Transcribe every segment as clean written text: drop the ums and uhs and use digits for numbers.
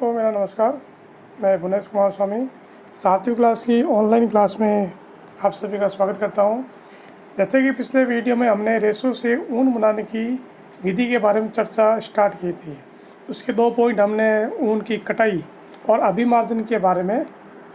को मेरा नमस्कार। मैं भुवनेश कुमार स्वामी 7वीं क्लास की ऑनलाइन क्लास में आप सभी का स्वागत करता हूं। जैसे कि पिछले वीडियो में हमने रेशो से ऊन बनाने की विधि के बारे में चर्चा स्टार्ट की थी। उसके 2 पॉइंट हमने ऊन की कटाई और अभिमार्जन के बारे में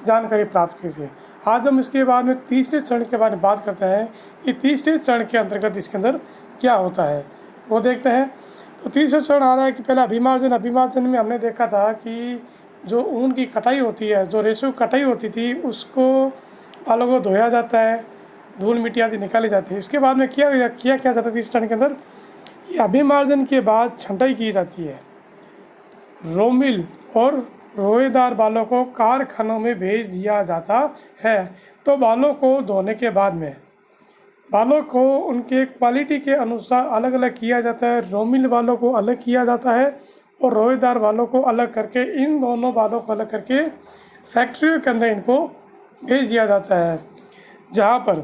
जानकारी प्राप्त की थी। आज हम इसके बाद में तीसरे चरण के बारे में बात करते हैं कि तीसरे चरण के अंतर्गत इसके अंदर क्या होता है वो देखते हैं। तो तीसरा चरण आ रहा है कि पहला अभिमार्जन में हमने देखा था कि जो ऊन की कटाई होती है, जो रेशो कटाई होती थी, उसको बालों को धोया जाता है, धूल मिट्टी आदि निकाली जाती है। इसके बाद में क्या जाता है तीसरे चरण के अंदर कि अभिमार्जन के बाद छंटाई की जाती है। रोमिल और रोएदार बालों को कारखानों में भेज दिया जाता है। तो बालों को धोने के बाद में बालों को उनके क्वालिटी के अनुसार अलग अलग किया जाता है। रोमिल बालों को अलग किया जाता है और रोएदार बालों को अलग करके, इन दोनों बालों को अलग करके फैक्ट्रियों के अंदर इनको भेज दिया जाता है, जहाँ पर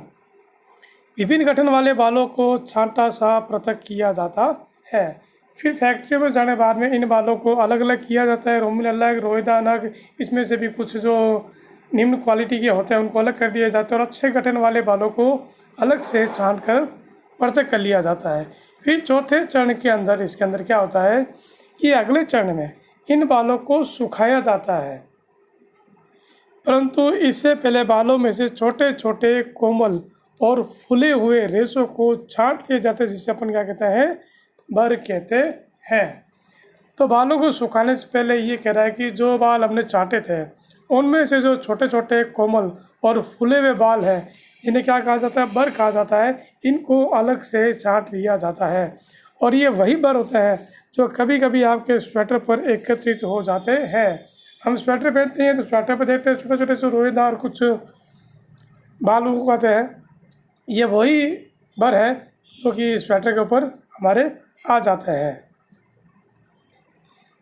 विभिन्न गठन वाले बालों को छांटा सा पृथक किया जाता है। फिर फैक्ट्रियों में जाने बाद में इन बालों को अलग अलग किया जाता है, रोमिल अलग, रोएदार अलग। इसमें से भी कुछ जो निम्न क्वालिटी के होते हैं उनको अलग कर दिया जाता है और अच्छे गठन वाले बालों को अलग से छान कर पृथक कर लिया जाता है। फिर चौथे चरण के अंदर इसके अंदर क्या होता है कि अगले चरण में इन बालों को सुखाया जाता है, परंतु इससे पहले बालों में से छोटे छोटे कोमल और फूले हुए रेशों को छांट लिए जाते हैं, जिसे अपन क्या कहते हैं, बर कहते हैं। तो बालों को सुखाने से पहले ये कह रहा है कि जो बाल हमने छांटे थे उनमें से जो छोटे छोटे कोमल और फूले हुए बाल हैं, इन्हें क्या कहा जाता है, बर कहा जाता है। इनको अलग से छांट लिया जाता है और ये वही बर होते हैं जो कभी कभी आपके स्वेटर पर एकत्रित हो जाते हैं। हम स्वेटर पहनते हैं तो स्वेटर पर देखते हैं छोटे छोटे से रोएदार कुछ बाल उनको कहते हैं। ये वही बर है जो कि स्वेटर के ऊपर हमारे आ जाते हैं।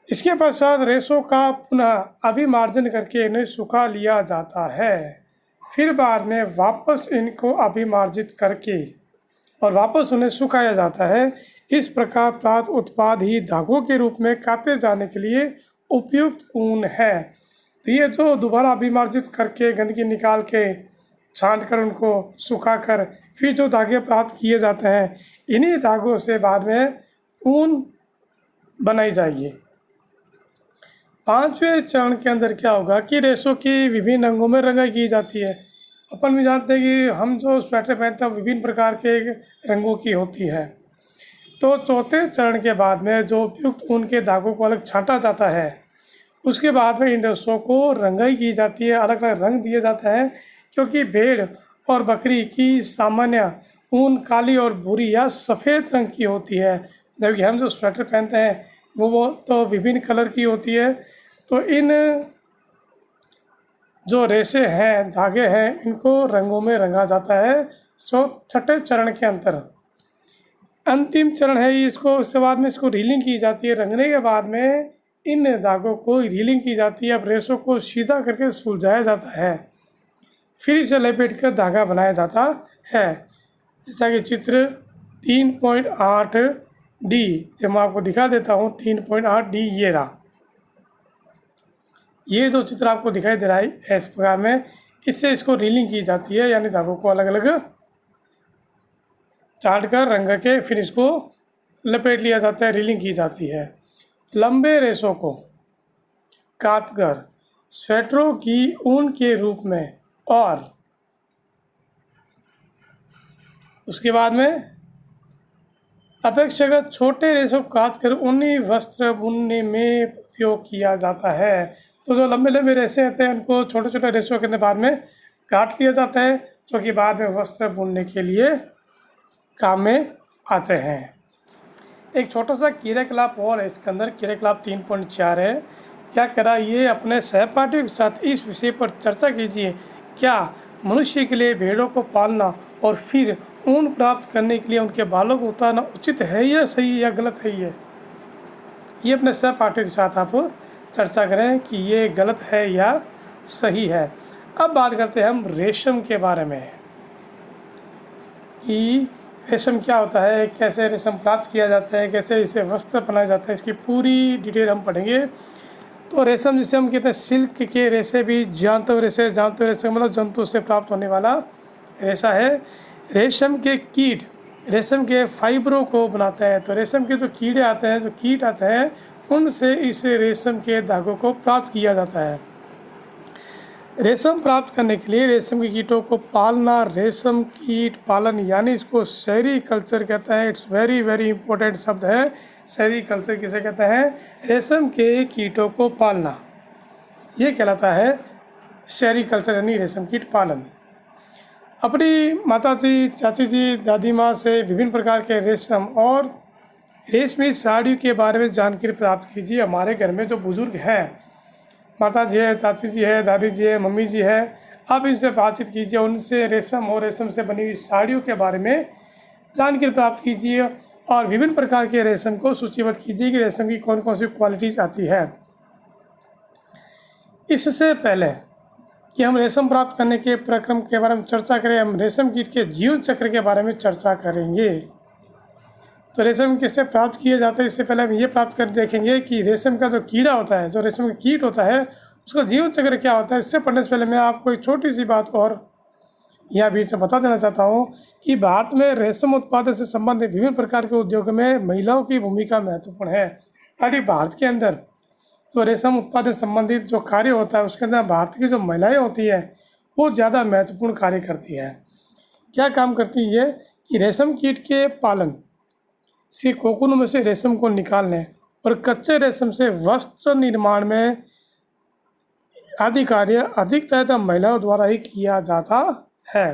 इसके पश्चात रेशों का पुनः अभिमार्जन करके इन्हें सुखा लिया जाता है। फिर बाद में वापस इनको अभिमार्जित करके और वापस उन्हें सुखाया जाता है। इस प्रकार प्राप्त उत्पाद ही धागों के रूप में काटे जाने के लिए उपयुक्त ऊन है। तो ये जो दोबारा अभिमार्जित करके गंदगी निकाल के छांट कर उनको सुखा कर फिर जो धागे प्राप्त किए जाते हैं, इन्हीं धागों से बाद में ऊन बनाई जाएगी। 5वें चरण के अंदर क्या होगा कि रेशों की विभिन्न रंगों में रंगाई की जाती है। अपन भी जानते हैं कि हम जो स्वेटर पहनते हैं विभिन्न प्रकार के रंगों की होती है। तो चौथे चरण के बाद में जो उपयुक्त ऊन के धागों को अलग छांटा जाता है, उसके बाद में इन रेशों को रंगाई की जाती है, अलग अलग रंग दिए जाते हैं। क्योंकि भेड़ और बकरी की सामान्य ऊन काली और भूरी या सफ़ेद रंग की होती है, जबकि हम जो स्वेटर पहनते हैं वो तो विभिन्न कलर की होती है। तो इन जो रेशे हैं, धागे हैं, इनको रंगों में रंगा जाता है। छठे चरण के अंतर अंतिम चरण है इसको, उसके बाद में इसको रीलिंग की जाती है। रंगने के बाद में इन धागों को रीलिंग की जाती है। अब रेशों को सीधा करके सुलझाया जाता है, फिर इसे लपेट कर धागा बनाया जाता है। जैसा कि चित्र 3.8D जो मैं आपको दिखा देता हूँ। 3.8D ये रहा, ये जो चित्र आपको दिखाई दे रहा है इस प्रकार में, इससे इसको रीलिंग की जाती है, यानी धागों को अलग अलग चाट कर रंग के फिर इसको लपेट लिया जाता है, रीलिंग की जाती है। लंबे रेशों को काट कर स्वेटरों की ऊन के रूप में और उसके बाद में अपेक्षाकृत छोटे रेशों को काट कर ऊनी वस्त्र बुनने में उपयोग किया जाता है। तो जो लंबे लंबे रेशे होते हैं उनको छोटे छोटे रेशों के बाद में काट लिया जाता है, जो कि बाद में वस्त्र बुनने के लिए काम में आते हैं। एक छोटा सा क्रियाकलाप और है इसके अंदर, क्रियाकलाप 3.4 है। क्या कह रहा है, ये अपने सहपाठियों के साथ इस विषय पर चर्चा कीजिए। क्या मनुष्य के लिए भेड़ों को पालना और फिर ऊन प्राप्त करने के लिए उनके बालों को उतारना उचित है या सही या गलत है? ये अपने सहपाठियों के साथ आप चर्चा करें कि ये गलत है या सही है। अब बात करते हैं हम रेशम के बारे में कि रेशम क्या होता है, कैसे रेशम प्राप्त किया जाता है, कैसे इसे वस्त्र बनाया जाता है, इसकी पूरी डिटेल हम पढ़ेंगे। तो रेशम जिसे हम कहते हैं सिल्क के रेशे भी जानवर रेशे मतलब जंतु से प्राप्त होने वाला रेशा है। रेशम के कीट रेशम के फाइबरों को बनाते हैं। तो रेशम के जो कीड़े आते हैं, जो कीट आते हैं, उनसे इस रेशम के धागों को प्राप्त किया जाता है। रेशम प्राप्त करने के लिए रेशम के कीटों को पालना, रेशम कीट पालन यानी इसको सेरीकल्चर कहते हैं। इट्स वेरी वेरी इंपॉर्टेंट शब्द है। सेरीकल्चर किसे कहते हैं? रेशम के कीटों को पालना, ये कहलाता है सेरीकल्चर यानी रेशम कीट पालन। अपनी माता जी, चाची जी, दादी माँ से विभिन्न प्रकार के रेशम और रेशमी साड़ियों के बारे में जानकारी प्राप्त कीजिए। हमारे घर में जो बुज़ुर्ग हैं, माता जी है, चाची जी है, दादी जी है, मम्मी जी है, आप इनसे बातचीत कीजिए, उनसे रेशम और रेशम से बनी हुई साड़ियों के बारे में जानकारी प्राप्त कीजिए और विभिन्न प्रकार के रेशम को सूचीबद्ध कीजिए कि रेशम की कौन कौन सी क्वालिटीज़ आती है। इससे पहले कि हम रेशम प्राप्त करने के प्रक्रम के बारे में चर्चा करें, हम रेशम कीट के जीवन चक्र के बारे में चर्चा करेंगे। तो रेशम किससे प्राप्त किए जाते हैं, इससे पहले हम ये प्राप्त कर देखेंगे कि रेशम का जो कीड़ा होता है, जो रेशम का कीट होता है, उसका जीवन चक्र क्या होता है। इससे पढ़ने से पहले मैं आपको एक छोटी सी बात और यहाँ बीच में बता देना चाहता हूँ कि भारत में रेशम उत्पादन से संबंधित विभिन्न प्रकार के उद्योगों में महिलाओं की भूमिका महत्वपूर्ण है। यानी भारत के अंदर तो रेशम उत्पादन संबंधित जो कार्य होता है, उसके अंदर भारत की जो महिलाएं होती है वो ज़्यादा महत्वपूर्ण कार्य करती है। क्या काम करती है कि रेशम कीट के पालन, इसके कोकून में से रेशम को निकालने और कच्चे रेशम से वस्त्र निर्माण में आदि कार्य अधिकतर महिलाओं द्वारा ही किया जाता है।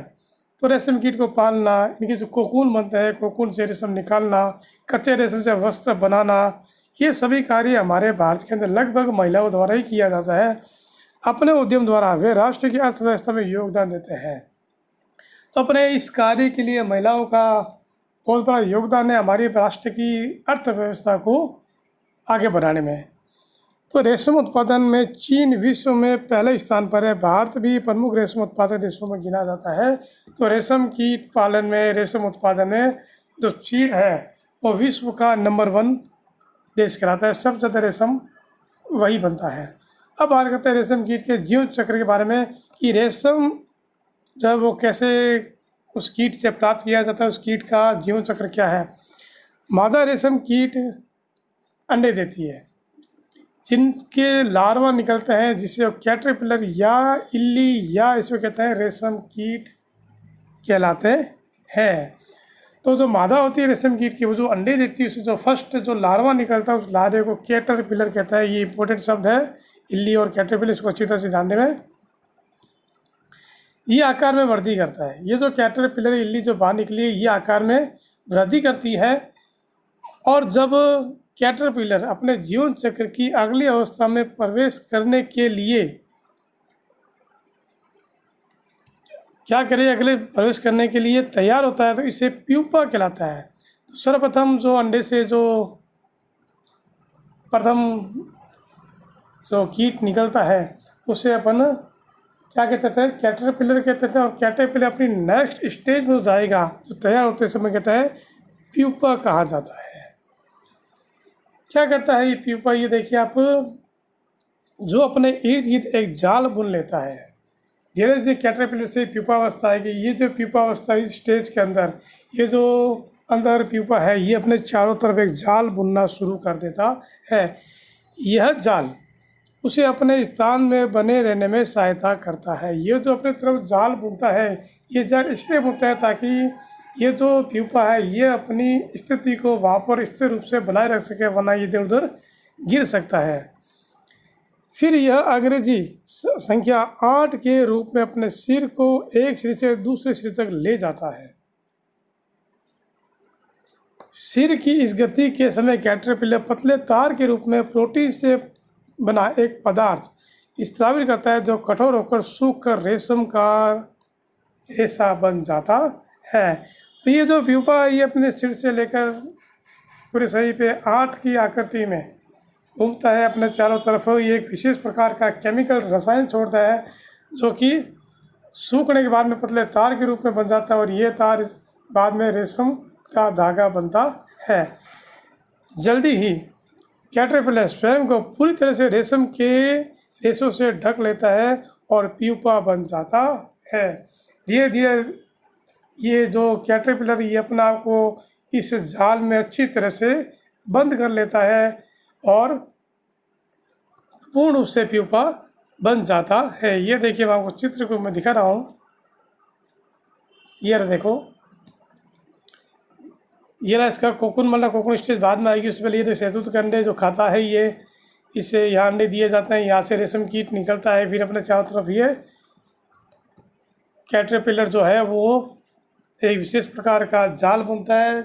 तो रेशम कीट को पालना, इनके जो कोकून बनते हैं, कोकून से रेशम निकालना, कच्चे रेशम से वस्त्र बनाना, ये सभी कार्य हमारे भारत के अंदर लगभग महिलाओं द्वारा ही किया जाता है। अपने उद्यम द्वारा वे राष्ट्र की अर्थव्यवस्था में योगदान देते हैं। तो अपने इस कार्य के लिए महिलाओं का बहुत बड़ा योगदान है हमारी राष्ट्र की अर्थव्यवस्था को आगे बढ़ाने में। तो रेशम उत्पादन में चीन विश्व में पहले स्थान पर है। भारत भी प्रमुख रेशम उत्पादक देशों में गिना जाता है। तो रेशम कीट पालन में, रेशम उत्पादन में जो चीन है वो विश्व का नंबर 1 देश कहलाता है। सबसे ज़्यादा रेशम वही बनता है। अब बात करते हैं रेशम कीट के जीवन चक्र के बारे में कि रेशम जब वो कैसे उस कीट से प्राप्त किया जाता है, उस कीट का जीवन चक्र क्या है। मादा रेशम कीट अंडे देती है जिनके लार्वा निकलते हैं, जिसे कैटरपिलर या इल्ली या इसको कहते हैं रेशम कीट कहलाते हैं। तो जो मादा होती है रेशम कीट की, वो जो अंडे देती है, उससे जो फर्स्ट जो लार्वा निकलता है उस लार्वे को कैटरपिलर कहता है। ये इंपॉर्टेंट शब्द है, इल्ली और कैटरपिलर, इसको अच्छी तरह से ध्यान देना। ये आकार में वृद्धि करता है। ये जो कैटरपिलर इल्ली जो बाहर निकली है, ये आकार में वृद्धि करती है और जब कैटरपिलर अपने जीवन चक्र की अगली अवस्था में प्रवेश करने के लिए क्या करे, अगले प्रवेश करने के लिए तैयार होता है, तो इसे प्यूपा कहलाता है। तो सर्वप्रथम जो अंडे से जो प्रथम जो कीट निकलता है उसे अपन क्या कहते थे, कैटरपिलर कहते थे। और कैटरपिलर अपनी नेक्स्ट स्टेज में जाएगा, जो तैयार होते समय कहता है प्यूपा कहा जाता है। क्या करता है ये प्यूपा, ये देखिए आप, जो अपने इर्द गिर्द एक जाल बुन लेता है। धीरे धीरे कैटरपिलर से प्यूपा अवस्था आएगी। ये जो प्यूपा अवस्था इस स्टेज के अंदर, ये जो अंदर प्यूपा है, ये अपने चारों तरफ एक जाल बुनना शुरू कर देता है। यह जाल उसे अपने स्थान में बने रहने में सहायता करता है। ये जो अपने तरफ जाल बुनता है, ये जाल इसलिए बुनता है ताकि ये जो प्यूपा है ये अपनी स्थिति को वहाँ पर स्थिर रूप से बनाए रख सके, वरना इधर उधर गिर सकता है। फिर यह अंग्रेजी संख्या 8 के रूप में अपने सिर को एक सिर से दूसरे सिर तक ले जाता है। सिर की इस गति के समय कैटरपिलर पतले तार के रूप में प्रोटीन से बना एक पदार्थ स्रावित करता है, जो कठोर होकर सूख कर रेशम का रेशा बन जाता है। तो ये जो प्यूपा ये अपने सिर से लेकर पूरे शरीर पे 8 की आकृति में घूमता है अपने चारों तरफ। ये एक विशेष प्रकार का केमिकल रसायन छोड़ता है जो कि सूखने के बाद में पतले तार के रूप में बन जाता है और ये तार बाद में रेशम का धागा बनता है। जल्दी ही कैटरपिलर स्वयं को पूरी तरह से रेशम के रेशों से ढक लेता है और प्यूपा बन जाता है। धीरे धीरे ये जो कैटरपिलर ये अपने आप को इस जाल में अच्छी तरह से बंद कर लेता है और पूर्ण रूप से प्यूपा बन जाता है। ये देखिए, मैं आपको चित्र को मैं दिखा रहा हूँ। ये रहा, देखो, ये रहा इसका कोकून। मतलब कोकून स्टेज बाद में आएगी, उससे पहले ये तो शहतूत के अंडे जो खाता है ये, इसे यहाँ अंडे दिए जाते हैं, यहाँ से रेशम कीट निकलता है, फिर अपने चारों तरफ ये कैटरपिलर जो है वो एक विशेष प्रकार का जाल बनता है,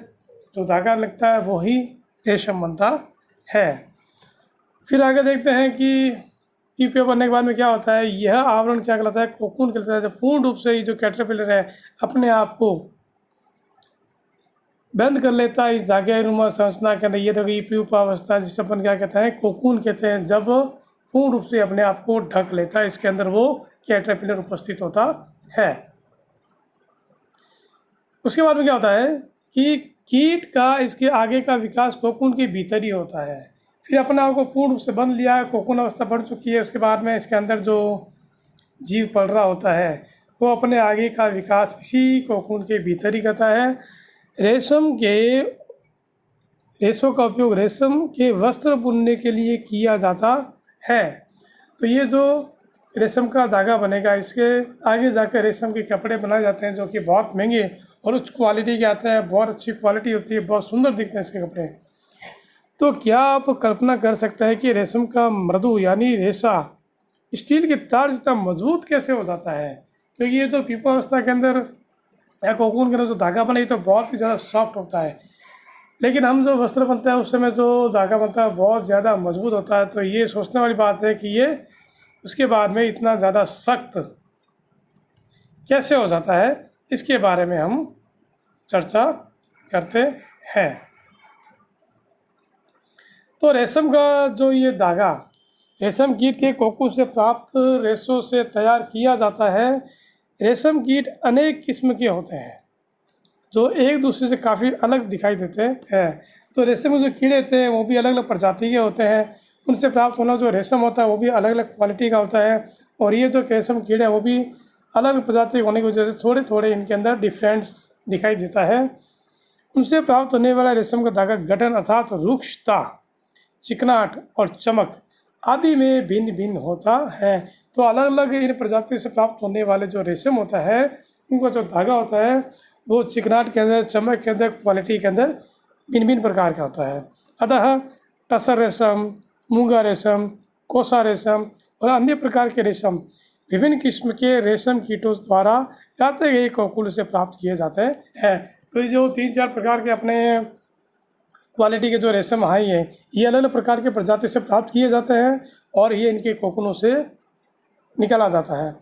जो धागा लगता है वही रेशम बनता है। फिर आगे देखते हैं कि प्यूपा बनने के बाद में क्या होता है। यह आवरण क्या कहलाता है, कोकून कहलाता है। जब पूर्ण रूप से ये जो कैटरपिलर है अपने आप को बंद कर लेता है इस धागे नुमा संरचना के अंदर, ये देखो ये प्यूपा अवस्था जिसे अपन क्या कहते हैं, कोकून कहते हैं। जब पूर्ण रूप से अपने आप को ढक लेता है, इसके अंदर वो कैटरपिलर उपस्थित होता है। उसके बाद में क्या होता है कि कीट का इसके आगे का विकास कोकून के भीतर ही होता है। फिर अपने आप को पूर्ण रूप से बंद लिया है, कोकून अवस्था बढ़ चुकी है। उसके बाद में इसके अंदर जो जीव पल रहा होता है वो अपने आगे का विकास इसी कोकून के भीतर ही करता है। रेशों का उपयोग रेशम के वस्त्र बुनने के लिए किया जाता है। तो ये जो रेशम का धागा बनेगा, इसके आगे जाकर रेशम के कपड़े बनाए जाते हैं, जो कि बहुत महंगे और उच्च क्वालिटी के आते हैं। बहुत अच्छी क्वालिटी होती है, बहुत सुंदर दिखते हैं इसके कपड़े। तो क्या आप कल्पना कर सकते हैं कि रेशम का मृदु यानी रेशा स्टील की तार जितना मजबूत कैसे हो जाता है? क्योंकि ये जो प्यूपा अवस्था के अंदर या कोकून के अंदर जो धागा बना, ये तो बहुत ही ज़्यादा सॉफ्ट होता है, लेकिन हम जो वस्त्र बनता है उस समय जो धागा बनता है बहुत ज़्यादा मजबूत होता है। तो ये सोचने वाली बात है कि ये उसके बाद में इतना ज़्यादा सख्त कैसे हो जाता है, इसके बारे में हम चर्चा करते हैं। तो रेशम का जो ये धागा रेशम कीट के कोकून से प्राप्त रेशों से तैयार किया जाता है। रेशम कीट अनेक किस्म के होते हैं जो एक दूसरे से काफ़ी अलग दिखाई देते हैं। तो रेशम के जो कीड़े होते हैं वो भी अलग अलग प्रजाति के होते हैं। उनसे प्राप्त होना जो रेशम होता है वो भी अलग अलग क्वालिटी का होता है। और ये जो रेशम कीड़े हैं वो भी अलग अलग प्रजाति होने की वजह से थोड़े थोड़े इनके अंदर डिफरेंस दिखाई देता है। उनसे प्राप्त होने वाला रेशम का धागा गठन अर्थात रुक्षता, चिकनाहट और चमक आदि में भिन्न भिन्न होता है। तो अलग अलग इन प्रजाति से प्राप्त होने वाले जो रेशम होता है, उनका जो धागा होता है वो चिकनाहट के अंदर, चमक के अंदर, क्वालिटी के अंदर भिन्न भिन्न प्रकार का होता है। अतः टसर रेशम, मूंगा रेशम, कोसा रेशम और अन्य प्रकार के रेशम विभिन्न किस्म के रेशम कीटों द्वारा काटे गए कोकून से प्राप्त किए जाते हैं। तो ये जो 3-4 प्रकार के अपने क्वालिटी के जो रेशम आई हैं, ये अलग अलग प्रकार के प्रजाति से प्राप्त किए जाते हैं और ये इनके कोकूनों से निकाला जाता है।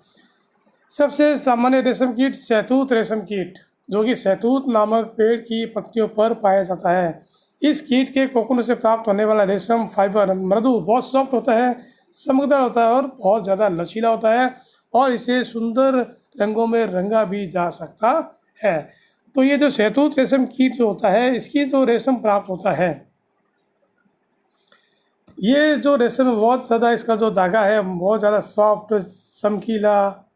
सबसे सामान्य रेशम कीट शहतूत रेशम कीट, जो कि शहतूत नामक पेड़ की पत्तियों पर पाया जाता है। इस कीट के कोकून से प्राप्त होने वाला रेशम फाइबर मृदु, बहुत सॉफ्ट होता है, चमकदार होता है और बहुत ज़्यादा लचीला होता है और इसे सुंदर रंगों में रंगा भी जा सकता है। तो ये जो शहतूत रेशम कीट जो होता है, इसकी जो रेशम प्राप्त होता है, ये जो रेशम है बहुत ज़्यादा, इसका जो धागा है बहुत ज़्यादा सॉफ्ट, चमकीला,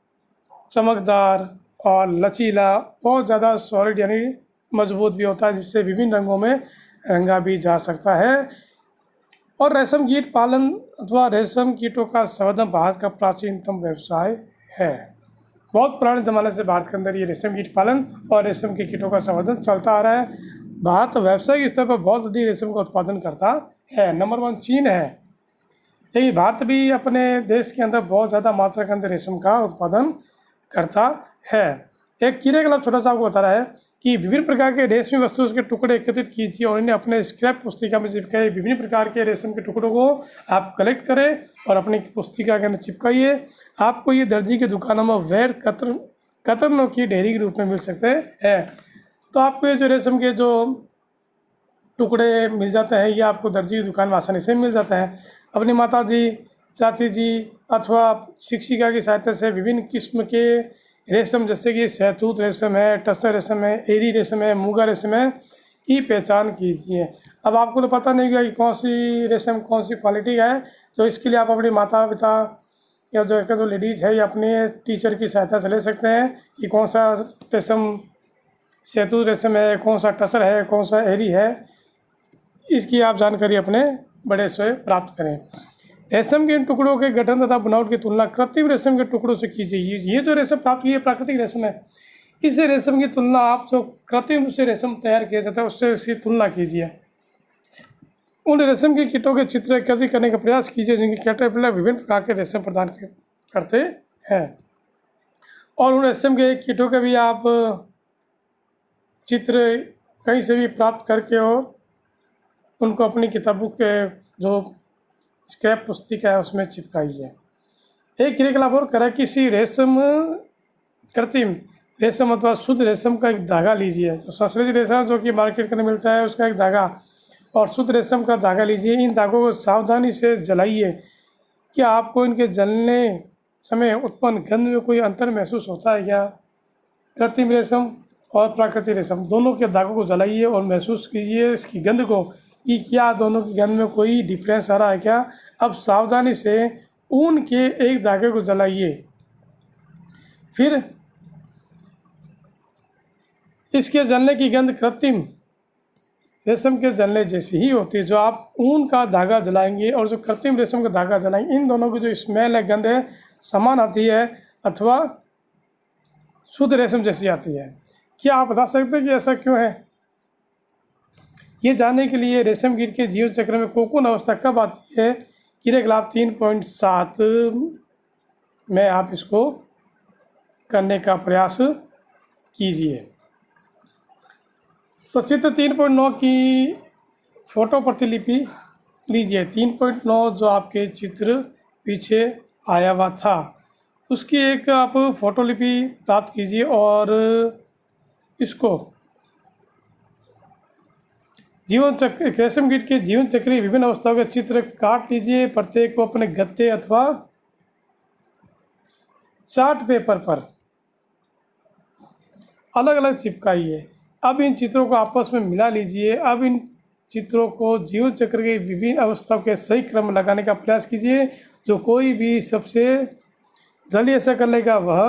चमकदार और लचीला, बहुत ज़्यादा सॉलिड यानी मजबूत भी होता है, जिससे विभिन्न रंगों में रंगा भी जा सकता है। और रेशम कीट पालन अथवा रेशम कीटों का संवर्धन भारत का प्राचीनतम व्यवसाय है। बहुत पुराने ज़माने से भारत के अंदर ये रेशम कीट पालन और रेशम के कीटों का संवर्धन चलता आ रहा है। भारत व्यावसायिक स्तर पर बहुत अधिक रेशम का उत्पादन करता है। नंबर 1 चीन है, लेकिन भारत भी अपने देश के अंदर बहुत ज़्यादा मात्रा के अंदर रेशम का उत्पादन करता है। एक कीड़े का लाभ छोटा सा आपको बता रहा है कि विभिन्न प्रकार के रेशमी वस्तुओं के टुकड़े एकत्रित कीजिए और इन्हें अपने स्क्रैप पुस्तिका में चिपकाइए। विभिन्न प्रकार के रेशम के टुकड़ों को आप कलेक्ट करें और अपनी पुस्तिका के अंदर चिपकाइए। आपको ये दर्जी की दुकानों में वैध कतरनों की ढेरी के रूप में मिल सकते हैं। तो आपको ये जो रेशम के जो टुकड़े मिल जाते हैं, ये आपको दर्जी की दुकान में आसानी से मिल जाता है। अपनी माता जी, चाची जी अथवा शिक्षिका की सहायता से विभिन्न किस्म के रेशम, जैसे कि शहतूत रेशम है, टसर रेशम है, एरी रेशम है, मूंगा रेशम है, की पहचान कीजिए। अब आपको तो पता नहीं कि कौन सी रेशम कौन सी क्वालिटी का है, तो इसके लिए आप अपने माता पिता या जो लेडीज़ है या अपने टीचर की सहायता से ले सकते हैं कि कौन सा रेशम शहतूत रेशम है, कौन सा टसर है, कौन सा एरी है। इसकी आप जानकारी अपने बड़े से प्राप्त करें। रेशम के इन टुकड़ों के गठन तथा बनावट की तुलना कृत्रिम रेशम के टुकड़ों से कीजिए। ये जो रेशम प्राप्त की है प्राकृतिक रेशम है, इस रेशम की तुलना आप जो कृत्रिम से रेशम तैयार किया जाता है उससे इसकी तुलना कीजिए। उन रेशम के कीटों के चित्र कैसे करने का प्रयास कीजिए जिनके कैटरपिलर विभिन्न प्रकार के रेशम प्रदान करते हैं, और उन रेशम के कीटों के भी आप चित्र कहीं से भी प्राप्त करके और उनको अपनी किताबों के जो स्क्रैप पुस्तिका है उसमें चिपकाइए। एक क्रियाकलाप और करें, किसी रेशम कृत्रिम रेशम अथवा शुद्ध रेशम का एक धागा लीजिए। तो संश्लेषित रेशम जो कि मार्केट के अंदर मिलता है उसका एक धागा और शुद्ध रेशम का धागा लीजिए। इन धागों को सावधानी से जलाइए। क्या आपको इनके जलने समय उत्पन्न गंध में कोई अंतर महसूस होता है क्या? कृत्रिम रेशम और प्राकृतिक रेशम दोनों के धागों को जलाइए और महसूस कीजिए इसकी गंध को कि क्या दोनों की गंध में कोई डिफरेंस आ रहा है क्या। अब सावधानी से ऊन के एक धागे को जलाइए, फिर इसके जलने की गंध कृत्रिम रेशम के जलने जैसी ही होती है। जो आप ऊन का धागा जलाएंगे और जो कृत्रिम रेशम का धागा जलाएंगे, इन दोनों की जो स्मेल है, गंध है, समान आती है अथवा शुद्ध रेशम जैसी आती है। क्या आप बता सकते हैं कि ऐसा क्यों है? ये जानने के लिए रेशम कीट के जीवन चक्र में कोकून अवस्था कब आती है, क्रियाकलाप 3.7 में आप इसको करने का प्रयास कीजिए। तो चित्र 3.9 की फोटो प्रतिलिपि लीजिए। 3.9 जो आपके चित्र पीछे आया हुआ था उसकी एक आप फोटोलिपि प्राप्त कीजिए और इसको जीवन चक्र रेशम कीट के जीवन चक्र की विभिन्न अवस्थाओं के चित्र काट लीजिए। प्रत्येक को अपने गत्ते अथवा चार्ट पेपर पर अलग अलग चिपकाइए। अब इन चित्रों को आपस में मिला लीजिए। अब इन चित्रों को जीवन चक्र के विभिन्न अवस्थाओं के सही क्रम में लगाने का प्रयास कीजिए। जो कोई भी सबसे जल्दी ऐसा कर लेगा वह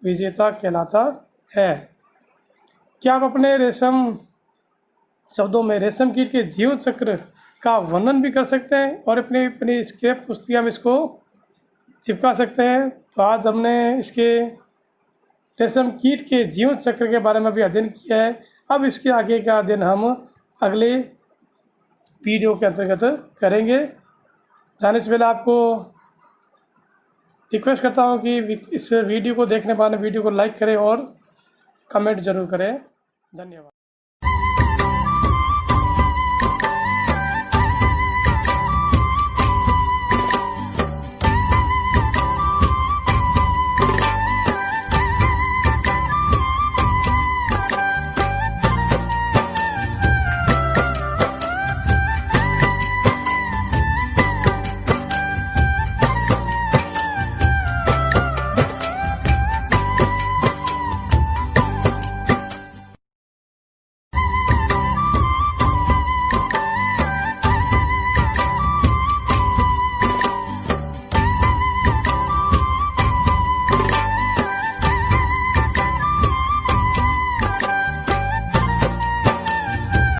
विजेता कहलाता है। क्या आप अपने रेशम शब्दों में रेशम कीट के जीवन चक्र का वर्णन भी कर सकते हैं और अपनी स्क्रैप पुस्तिका में इसको चिपका सकते हैं? तो आज हमने इसके रेशम कीट के जीवन चक्र के बारे में भी अध्ययन किया है। अब इसके आगे का अध्ययन हम अगले वीडियो के अंतर्गत करेंगे। जाने से पहले आपको रिक्वेस्ट करता हूँ कि इस वीडियो को देखने वाले वीडियो को लाइक करें और कमेंट जरूर करें। धन्यवाद।